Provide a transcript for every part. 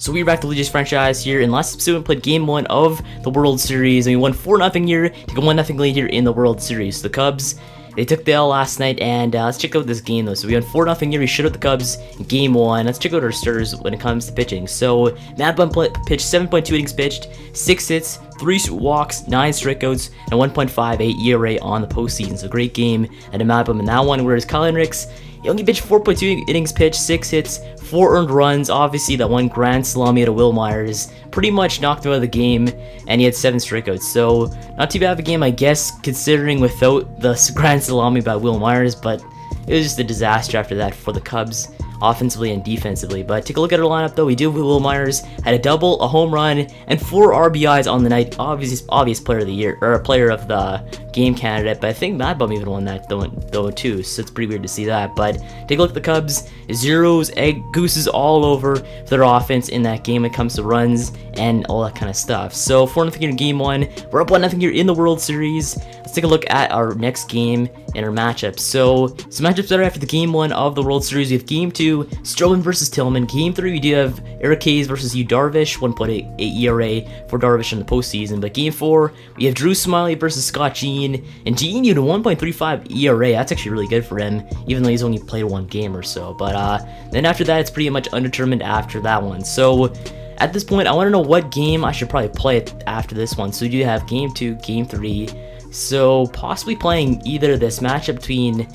So we're back to the Legends franchise here. In last episode, we played Game 1 of the World Series, and we won 4-0 here, took a 1-0 lead here in the World Series. The Cubs, they took the L last night, and let's check out this game though. So we won 4-0 here, we shut out the Cubs in Game 1. Let's check out our starters when it comes to pitching. So Mad Bum pitched 7.2 innings pitched, 6 hits, 3 walks, 9 strikeouts, and 1.58 ERA on the postseason. So great game at Mad Bum in that one, whereas Kyle Hendricks, he only pitched 4.2 innings pitched, 6 hits, 4 earned runs. Obviously, that one grand slam he had to Will Myers pretty much knocked him out of the game, and he had 7 strikeouts. So, not too bad of a game, I guess, considering without the grand salami by Will Myers, but it was just a disaster after that for the Cubs, offensively and defensively. But take a look at our lineup though. We do have Will Myers, had a double, a home run, and 4 RBIs on the night. Obvious player of the year, or player of the game candidate, but I think Mad Bum even won that though too, so it's pretty weird to see that. But take a look at the Cubs, zeros, egg gooses all over their offense in that game when it comes to runs and all that kind of stuff. So 4-0 here in Game 1, we're up 1-0 here in the World Series. Let's take a look at our next game and our matchups. So some matchups that are after the Game 1 of the World Series. We have Game 2, Stroman versus Tillman. Game 3, we do have Eric Hayes versus Yu Darvish, 1.8 ERA for Darvish in the postseason. But Game 4, we have Drew Smiley versus Scott Jean. And Jean, you had a 1.35 ERA. That's actually really good for him, even though he's only played 1 game or so. But then after that, it's pretty much undetermined after that one. So at this point, I want to know what game I should probably play after this one. So we do have Game 2, Game 3. So possibly playing either this matchup between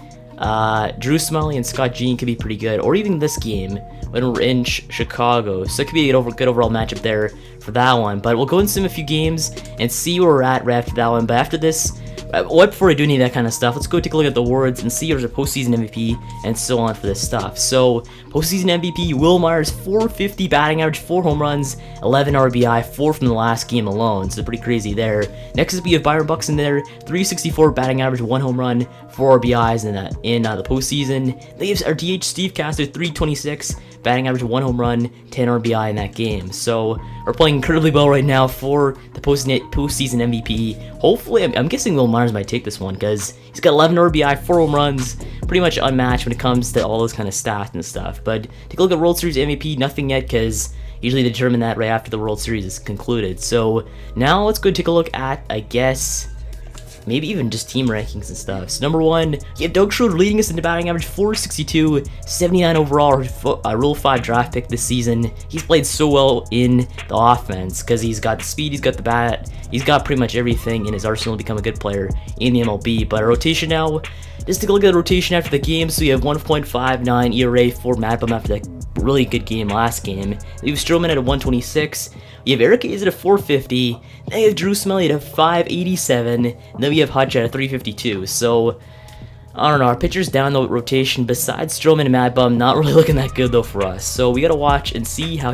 Drew Smiley and Scott Jean could be pretty good, or even this game when we're in Chicago. So it could be a good overall matchup there for that one. But we'll go and sim a few games and see where we're at right after that one. But after this, before I do any of that kind of stuff, let's go take a look at the awards and see if there's a postseason MVP and so on for this stuff. So, postseason MVP, Will Myers, 450 batting average, 4 home runs, 11 RBI, 4 from the last game alone, so pretty crazy there. Next is we have Byron Buxton there, 364 batting average, 1 home run, 4 RBIs in the postseason. They have our DH Steve Castor, 326 batting average, 1 home run, 10 RBI in that game. So we're playing incredibly well right now for the postseason MVP. Hopefully, I'm guessing Will Myers might take this one because he's got 11 RBI, 4 home runs, pretty much unmatched when it comes to all those kind of stats and stuff. But take a look at World Series MVP, nothing yet because usually they determine that right after the World Series is concluded. So now let's go take a look at, I guess, maybe even just team rankings and stuff. So number 1, you have Doug Schroeder leading us in the batting average, 462, 79 overall, Rule 5 draft pick this season. He's played so well in the offense because he's got the speed, he's got the bat, he's got pretty much everything in his arsenal to become a good player in the MLB. But our rotation now, just take a look at the rotation after the game. So you have 1.59 ERA for Mad Bum after that really good game last game. You have Stroman at a 126. You have Eric Hayes at a 450. Then you have Drew Smiley at a 587. And then we have Hutch at a 352. So I don't know, our pitchers down the rotation besides Stroman and Mad Bum not really looking that good though for us. So we gotta watch and see how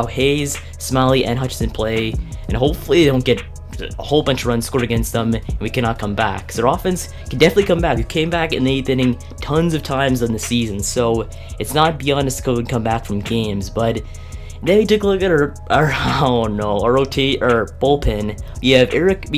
Hayes, Smiley, and Hutchinson play, and hopefully they don't get a whole bunch of runs scored against them and we cannot come back, because their offense can definitely come back. We came back in the 8th inning tons of times in the season, so it's not beyond us to go and come back from games. But then we took a look at our bullpen. You have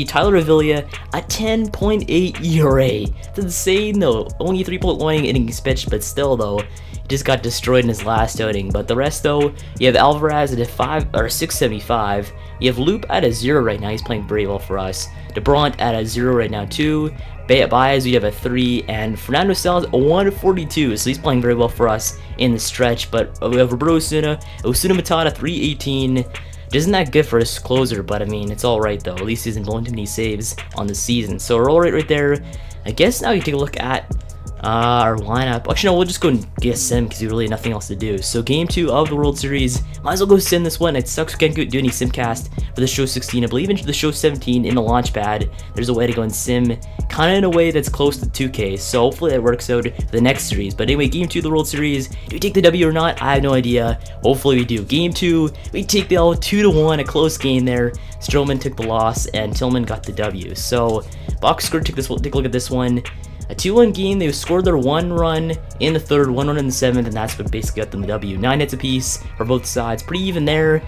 Tyler Avila at 10.8 ERA. That's insane though. Only 3.1 innings pitched, but still though, he just got destroyed in his last outing. But the rest though, you have Alvarez at a 675. You have Loop at a 0 right now. He's playing very well for us. DeBront at a 0 right now too. Baez, we have a 3, and Fernando Salas a 142, so he's playing very well for us in the stretch. But we have Roberto Osuna Matata, 318. Isn't that good for his closer, but I mean, it's alright though. At least he hasn't blown too many saves on the season. So we're alright right there. I guess now you take a look at our lineup. Actually, no, we'll just go and get a sim because we really have nothing else to do. So Game 2 of the World Series, might as well go sim this one. It sucks we can't do any simcast for the show 16. I believe in the show 17 in the launch pad, there's a way to go and sim kind of in a way that's close to 2K. So hopefully that works out for the next series. But anyway, Game 2 of the World Series, do we take the W or not? I have no idea. Hopefully we do. Game 2, we take the L 2-1, a close game there. Stroman took the loss and Tillman got the W. So box score, take a look at this one. A 2-1 game, they scored their 1 run in the 3rd, 1 run in the 7th, and that's what basically got them the W. 9 hits apiece for both sides, pretty even there.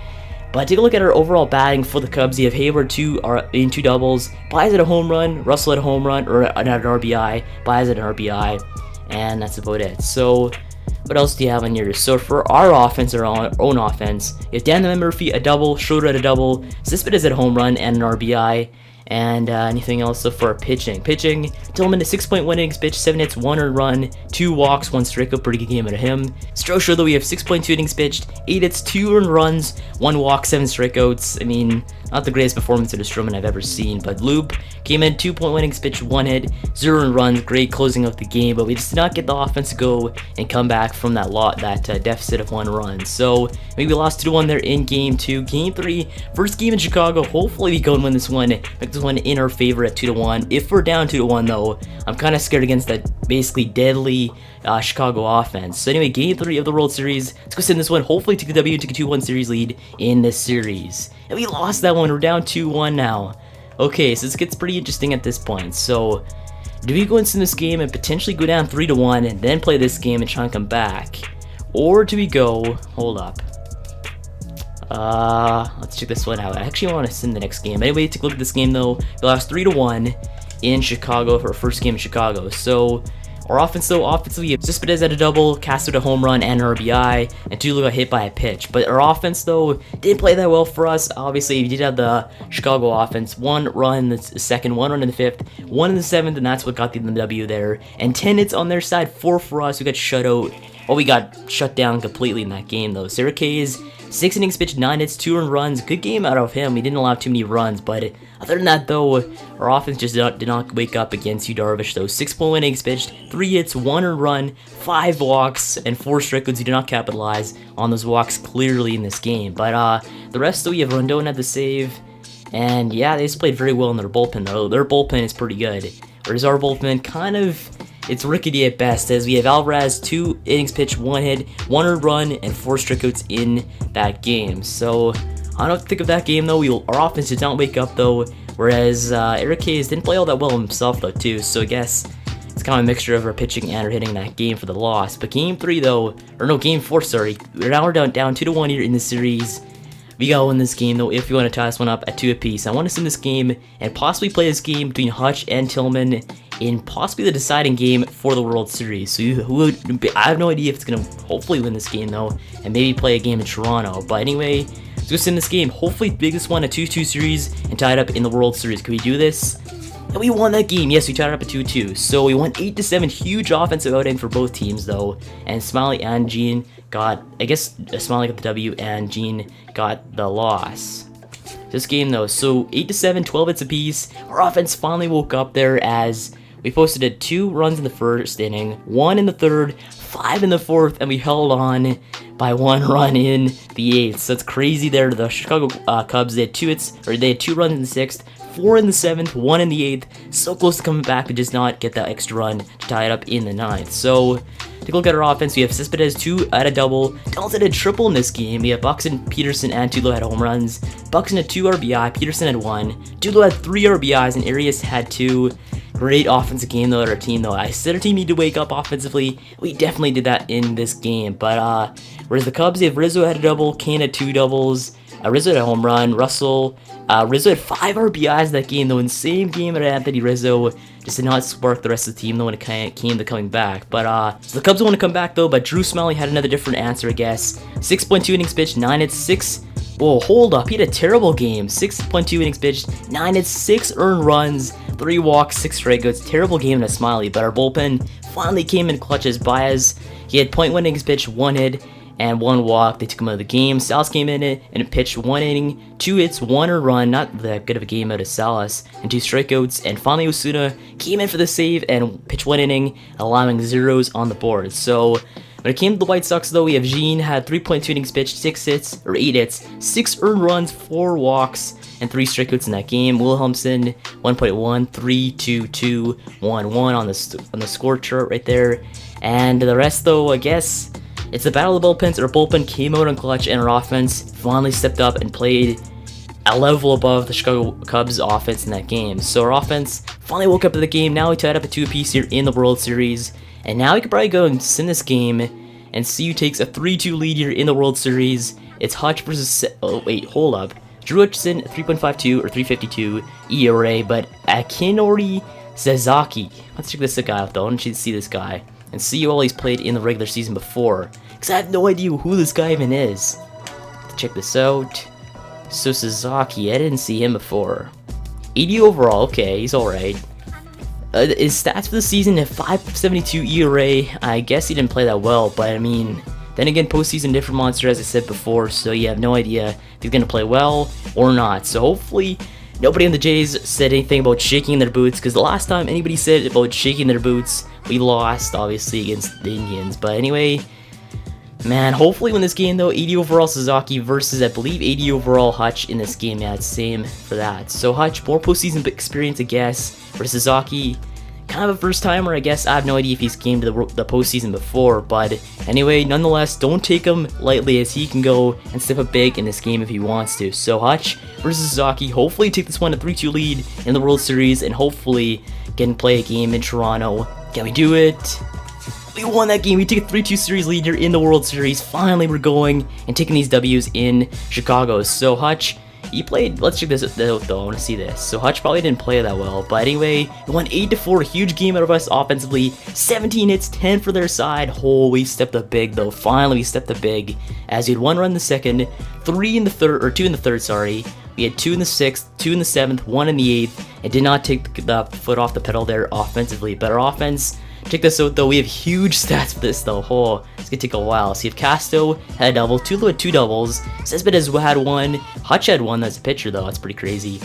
But take a look at our overall batting for the Cubs. You have Hayward in 2 doubles, Baez at a home run, Russell at a home run, or at an RBI, Baez at an RBI, and that's about it. So What else do you have on here? So for our offense, our own offense, you have Dan Murphy a double, Schroeder at a double, Cespedes at a home run and an RBI. And anything else? So for our pitching, Tillman at 6.1 innings pitched, 7 hits, 1 earned run, 2 walks, 1 strikeout, pretty good game out of him. Strosher, though, we have 6.2 innings pitched, 8 hits, 2 earned runs, 1 walk, 7 strikeouts. I mean, not the greatest performance of a Stroman I've ever seen, but Loop came in 2.1 innings pitched, 1 hit, 0 earned runs, great closing out the game, but we just did not get the offense to go and come back from that deficit of 1 run. So maybe we lost 2-1 there in game 2. Game 3, first game in Chicago. Hopefully we go and win this one, make this one in our favor at 2-1. If we're down 2-1 though, I'm kind of scared against that basically deadly Chicago offense. So anyway, game 3 of the World Series. Let's go send this one. Hopefully take the W, take a 2-1 series lead in this series. And we lost that one. We're down 2-1 now. Okay, so this gets pretty interesting at this point. So do we go into this game and potentially go down 3-1 and then play this game and try and come back? Or do we go, hold up. Let's check this one out. I actually want to send the next game. Anyway, take a look at this game though. We lost 3-1 in Chicago for our first game in Chicago. So our offense though, offensively, Cespedes had a double, Castro a home run and an RBI, and Tulu got hit by a pitch. But our offense though didn't play that well for us. Obviously, we did have the Chicago offense, 1 run in the second, 1 run in the 5th, 1 in the 7th, and that's what got the W there. And 10 hits on their side, 4 for us. We got shut out. Well, we got shut down completely in that game though. Sarah K's 6 innings pitched, 9 hits, 2 earned runs. Good game out of him. We didn't allow too many runs, but other than that, though, our offense just did not wake up against Yu Darvish, though. 6.1 innings pitched, 3 hits, 1 earned run, 5 walks, and 4 strikeouts. He did not capitalize on those walks clearly in this game. But the rest, though, we have Rondon at the save. And yeah, they just played very well in their bullpen, though. Their bullpen is pretty good. Whereas our bullpen kind of, it's rickety at best, as we have Alvarez, 2 innings pitched, 1 hit, 1 earned run, and 4 strikeouts in that game. So I don't think of that game though. Our offense did not wake up though, whereas Eric Hayes didn't play all that well himself though too. So I guess it's kind of a mixture of our pitching and our hitting that game for the loss. But game 3 though, or no, game 4, sorry. We're down 2-1 here in the series. We gotta win this game though if we want to tie this one up at 2 apiece. I want to send this game and possibly play this game between Hutch and Tillman in possibly the deciding game for the World Series. So I have no idea if it's gonna hopefully win this game though, and maybe play a game in Toronto. But anyway, let's go send this game. Hopefully make this one a 2-2 series and tie it up in the World Series. Can we do this? And we won that game. Yes, we tied it up at 2-2. So we won 8-7. Huge offensive outing for both teams though. And Smiley and Gene got, I guess Smiley got the W and Gene got the loss. This game though, so 8-7, 12 hits apiece. Our offense finally woke up there as we posted 2 runs in the first inning, 1 in the 3rd, 5 in the 4th, and we held on by 1 run in the 8th. So it's crazy there. The Chicago Cubs, they had 2 runs in the 6th, 4 in the 7th, 1 in the 8th. So close to coming back, but just not get that extra run to tie it up in the 9th. So take a look at our offense. We have Cespedes 2 at a double. Donaldson had a triple in this game. We have Buxton, Peterson, and Tudlo had home runs. Buxton had 2 RBI, Peterson had 1. Tudlo had 3 RBIs, and Arias had 2. Great offensive game though at our team though. I said our team needed to wake up offensively. We definitely did that in this game. But whereas the Cubs, they have Rizzo had a double, Kane had 2 doubles, Rizzo had a home run, Rizzo had 5 RBIs in that game though. Insane game at Anthony Rizzo. Just did not spark the rest of the team though when it came to coming back. But so the Cubs want to come back though, but Drew Smiley had another different answer, I guess. 6.2 innings pitched, 9 hits, 6. Whoa, hold up. He had a terrible game. 6.2 innings pitched, 9 hits, 6 earned runs, 3 walks, 6 strikeouts. Terrible game to Smiley, but our bullpen finally came in clutch as Baez. He had 0.1 innings pitched, 1 hit, and 1 walk. They took him out of the game. Salas came in and pitched 1 inning, 2 hits, 1 earned run. Not that good of a game out of Salas, and 2 strikeouts. And finally, Osuna came in for the save and pitched 1 inning, allowing zeros on the board. So when it came to the White Sox, though, we have Jean had 3.2 innings pitched, 8 hits, 6 earned runs, 4 walks, and 3 strikeouts in that game. Wilhelmsen 1.1, 3, 2, 2, 1, 1 on the score chart right there. And the rest, though, I guess it's the battle of the bullpens. Our bullpen came out on clutch, and our offense finally stepped up and played a level above the Chicago Cubs offense in that game. So our offense finally woke up to the game. Now we tied up at 2 apiece here in the World Series. And now we could probably go and send this game and see who takes a 3-2 lead here in the World Series. It's Hutch versus... Oh, wait, hold up. Drew Hutchison, 3.52 or 3.52 ERA, but Akinori Sasaki. Let's check this guy out, though. I want you to see this guy. and see how well he's played in the regular season before, because I have no idea who this guy even is. Let's check this out. So Sasaki, I didn't see him before. 80 overall, okay, he's alright. His stats for the season at 5.72 ERA, I guess he didn't play that well, but I mean, then again, postseason different monster as I said before, so you have no idea if he's going to play well or not. So hopefully, nobody on the Jays said anything about shaking their boots, because the last time anybody said about shaking their boots, we lost, obviously, against the Indians. But anyway, man, hopefully win this game though. 80 overall Sasaki versus, I believe, 80 overall Hutch in this game. Yeah, it's same for that. So Hutch, more postseason experience, I guess, versus Sasaki. Kind of a first timer, I guess. I have no idea if he's came to the postseason before, but anyway, nonetheless, don't take him lightly, as he can go and step up big in this game if he wants to. So Hutch versus Sasaki, hopefully take this one a 3-2 lead in the World Series, and hopefully can play a game in Toronto. Can we do it? We won that game. We took a 3-2 series lead here in the World Series. Finally, we're going and taking these W's in Chicago. So Hutch, he played, let's check this out though, I want to see this. So Hutch probably didn't play that well, but anyway, he won 8-4, huge game out of us offensively, 17 hits, 10 for their side. Oh, we stepped up big though, finally we stepped up big, as he had 1 run in the second, 3 in the third, or 2 in the third, sorry. We had 2 in the 6th, 2 in the 7th, 1 in the 8th, and did not take the foot off the pedal there offensively. But our offense, check this out though, we have huge stats for this though. Oh, it's gonna take a while. So you have Casto had a double, Tulo had 2 doubles, Cespedes had 1, Hutch had 1, that's a pitcher though, that's pretty crazy.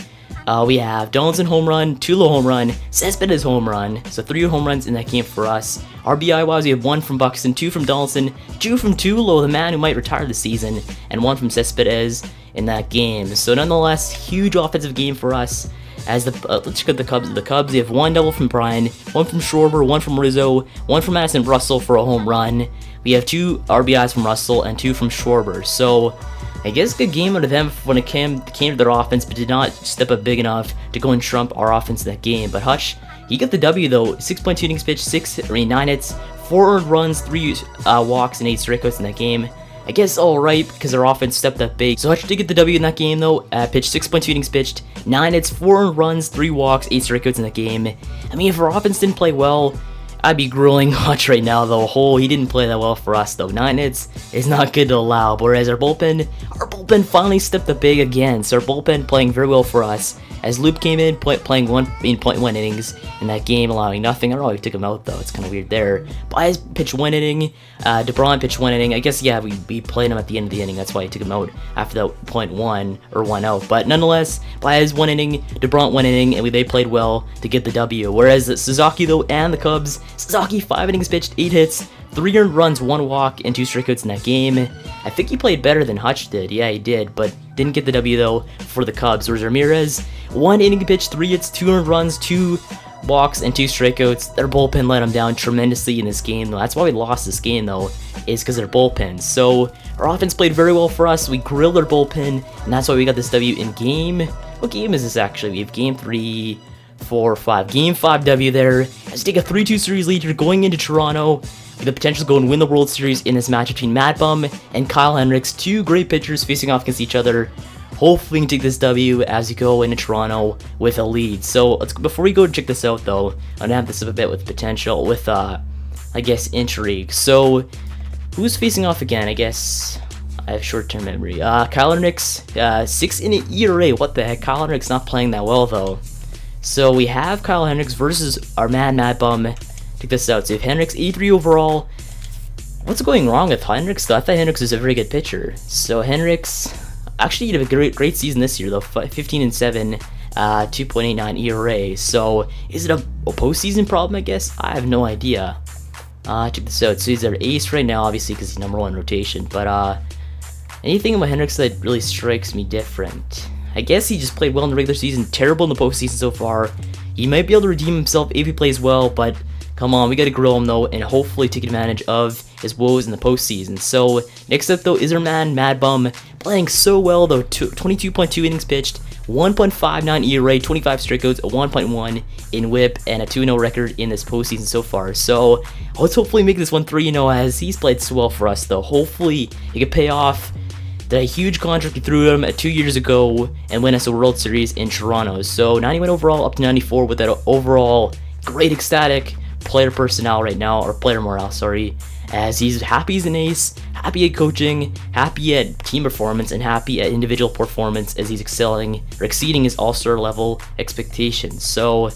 We have Donaldson home run, Tulo home run, Cespedes home run, so 3 home runs in that game for us. RBI wise, we have 1 from Buxton, 2 from Donaldson, 2 from Tulo, the man who might retire this season, and 1 from Cespedes in that game. So nonetheless, huge offensive game for us. As let's check out the Cubs. The Cubs, they have 1 double from Brian, 1 from Schwarber, 1 from Rizzo, 1 from Madison Russell for a home run. We have 2 RBIs from Russell and 2 from Schwarber. So I guess good game out of them when it came to their offense, but did not step up big enough to go and trump our offense in that game. But Hutch, he got the W though. 6.2 innings pitched, 9 hits, 4 earned runs, 3 walks, and 8 strikeouts in that game. I guess alright, because our offense stepped up big. So Hutch did get the W in that game though. Pitched 6.2 innings pitched, 9 hits, 4 earned runs, 3 walks, 8 strikeouts in that game. I mean, if our offense didn't play well, I'd be grilling Hutch right now though. Oh, he didn't play that well for us though. 9 hits is not good to allow. Whereas our bullpen finally stepped up big again. So our bullpen playing very well for us. As Loop came in, playing 1.1 innings in that game, allowing nothing. I don't know if he took him out though. It's kind of weird there. Baez pitched 1 inning. DeBron pitched 1 inning. I guess yeah, we played him at the end of the inning. That's why he took him out after that 0.1 or 1 out. But nonetheless, Baez 1 inning, DeBron 1 inning, and they played well to get the W. Whereas Sasaki though and the Cubs, Sasaki 5 innings pitched, 8 hits, 3 earned runs, 1 walk, and 2 strikeouts in that game. I think he played better than Hutch did. Yeah, he did, but didn't get the W though for the Cubs. Whereas Ramirez, 1 inning pitched, 3 hits, 2 earned runs, 2 walks, and 2 strikeouts. Their bullpen let them down tremendously in this game though. That's why we lost this game though, is because of their bullpen. So our offense played very well for us. We grilled their bullpen, and that's why we got this W in game. What game is this actually? We have game 3, 4, 5. Game 5 W there. Let's take a 3-2 series lead here going into Toronto, with the potential to go and win the World Series in this match between Mad Bum and Kyle Hendricks, 2 great pitchers facing off against each other. Hopefully we can take this W as we go into Toronto with a lead. So before we go check this out though, I'm gonna have this up a bit with potential, with I guess intrigue. So who's facing off again? I guess I have short-term memory. Kyle Hendricks, 6 in ERA. What the heck? Kyle Hendricks not playing that well though. So we have Kyle Hendricks versus our Mad Bum. Check this out. So if Hendricks 83 overall, what's going wrong with Hendricks though? I thought Hendricks was a very good pitcher. So Hendricks actually had a great season this year though, 15-7, 2.89 ERA. So is it a postseason problem? I guess I have no idea. Check this out. So he's our ace right now, obviously because he's #1 rotation. But anything about Hendricks that really strikes me different? I guess he just played well in the regular season, terrible in the postseason so far. He might be able to redeem himself if he plays well, but come on, we gotta grill him though, and hopefully take advantage of his woes in the postseason. So next up though is our man Mad Bum, playing so well though. 22.2 innings pitched, 1.59 ERA, 25 strikeouts, a 1.1 in WHIP, and a 2-0 record in this postseason so far. So let's hopefully make this one 3-0, as he's played so well for us though. Hopefully he can pay off the huge contract we threw him 2 years ago and win us a World Series in Toronto. So 91 overall up to 94 with that overall great ecstatic player personnel right now, or player morale, sorry, as he's happy as an ace, happy at coaching, happy at team performance, and happy at individual performance as he's excelling or exceeding his all-star level expectations. So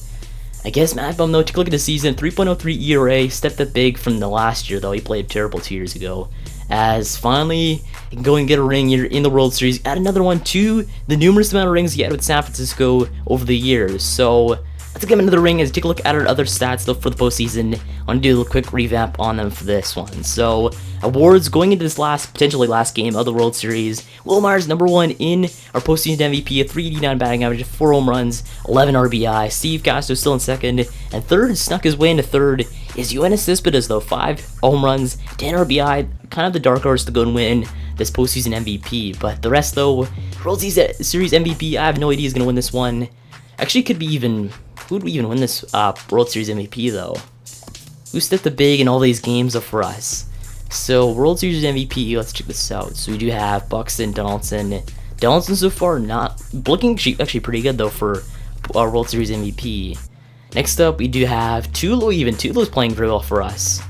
I guess Matt Bum though, take a look at the season, 3.03 ERA, stepped up big from the last year though. He played terrible 2 years ago. As finally he can go and get a ring here in the World Series, add another one to the numerous amount of rings he had with San Francisco over the years. So let's give him another ring as take a look at our other stats though for the postseason. I want to do a quick revamp on them for this one. So awards going into this potentially last game of the World Series. Will Myers #1 in our postseason MVP, a 389 batting average, 4 home runs, 11 RBI. Steve Castro still in second, and third snuck his way into third is Yoenis Cespedes though, 5 home runs, 10 RBI, kind of the dark horse to go and win this postseason MVP. But the rest though, World Series MVP, I have no idea who's gonna win this one. Actually, could be even, who would even win this World Series MVP though? Who stepped up big in all these games though for us? So World Series MVP, let's check this out. So we do have Buxton, Donaldson. Donaldson so far not looking actually pretty good though for our World Series MVP. Next up we do have Tulo. Even Tulo's playing very well for us.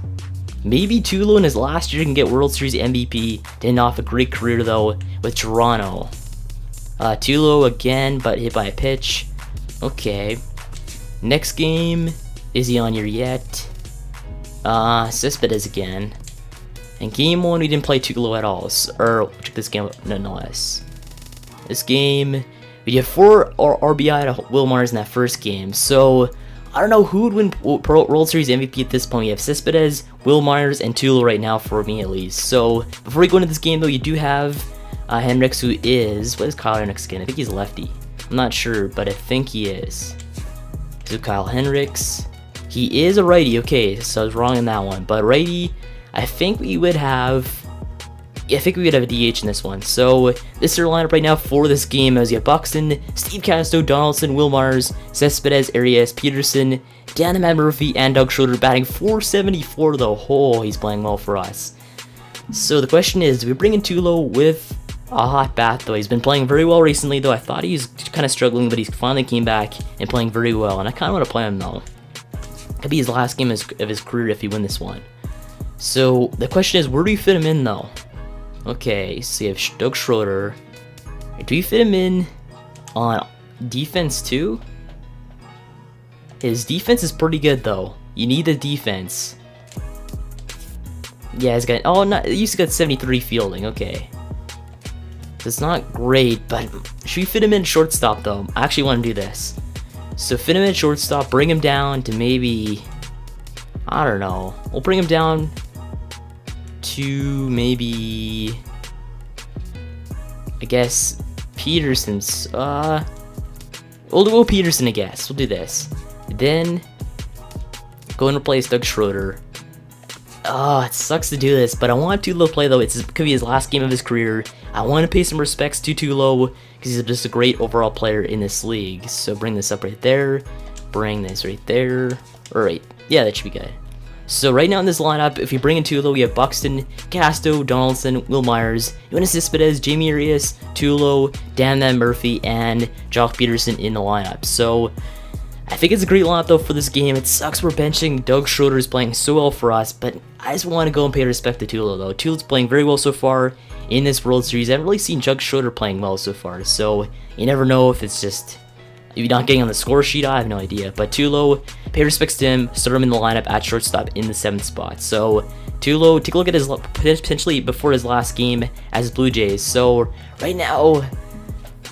Maybe Tulo in his last year can get World Series MVP. Didn't off a great career though with Toronto. Tulo again, but hit by a pitch. Okay. Next game, is he on here yet? Cespedes again. And game 1, we didn't play Tulo at all. Or check this game out nonetheless. This game, we have 4 RBI to Will Myers in that first game. So I don't know who would win World Series MVP at this point. We have Cespedes, Will Myers, and Tulo right now for me at least. So before we go into this game though, you do have Hendricks, who is, what is Kyle Hendricks again? I think he's lefty. I'm not sure, but I think he is. So Kyle Hendricks, he is a righty. Okay, so I was wrong in that one. But righty, I think we would have, yeah, I think we would have a DH in this one. So this is our lineup right now for this game. As you have Buxton, Steve Castro, Donaldson, Will Myers, Cespedes, Arias, Peterson, Dan Murphy, and Doug Schroeder batting .474 though. Oh, he's playing well for us. So the question is, do we bring in Tulo with a hot bat though? He's been playing very well recently though. I thought he was kind of struggling, but he's finally came back and playing very well. And I kind of want to play him though. Could be his last game of his career if he win this one. So the question is, where do you fit him in though? Okay, so you have Doug Schroeder. Do you fit him in on defense too? His defense is pretty good though. You need the defense. Yeah, he's got, oh, not, he's got 73 fielding. Okay. It's not great, but should we fit him in shortstop though? I actually want to do this. So fit him in shortstop, bring him down to maybe, I don't know. We'll bring him down to maybe, I guess, Peterson's. We'll do Peterson, I guess. We'll do this. Then go and replace Doug Schroeder. Oh, it sucks to do this, but I want Tulo to play though. It could be his last game of his career. I want to pay some respects to Tulo because he's just a great overall player in this league. So bring this up right there. Bring this right there. Alright, yeah, that should be good. So right now in this lineup, if you bring in Tulo, we have Buxton, Castro, Donaldson, Will Myers, Yoenis Cespedes, Jamie Arias, Tulo, Dan Murphy, and Jock Peterson in the lineup. So I think it's a great lineup though for this game. It sucks we're benching. Doug Schroeder is playing so well for us, but I just want to go and pay respect to Tulo though. Tulo's playing very well so far in this World Series. I haven't really seen Doug Schroeder playing well so far, so you never know if it's just, if you're not getting on the score sheet, I have no idea. But Tulo, pay respects to him, start him in the lineup at shortstop in the 7th spot. So Tulo, take a look at his potentially before his last game as Blue Jays. So right now,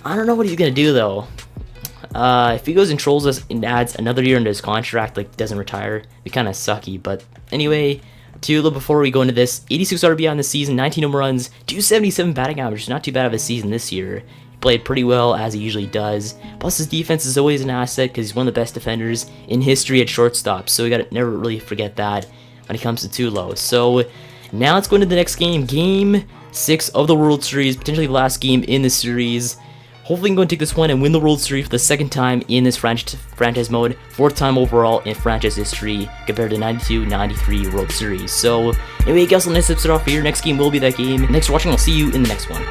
I don't know what he's gonna do though. If he goes and trolls us and adds another year into his contract, like doesn't retire, it'd be kind of sucky. But anyway, Tulo, before we go into this, 86 RBI in the season, 19 home runs, 277 batting average, not too bad of a season this year. He played pretty well as he usually does. Plus his defense is always an asset because he's one of the best defenders in history at shortstop. So we gotta never really forget that when it comes to Tulo. So now let's go into the next game, Game 6 of the World Series, potentially the last game in the series. Hopefully we can go and take this one and win the World Series for the 2nd time in this franchise mode, 4th time overall in franchise history compared to 92-93 World Series. So anyway guys, let's start off here. Next game will be that game. Thanks for watching. I'll see you in the next one.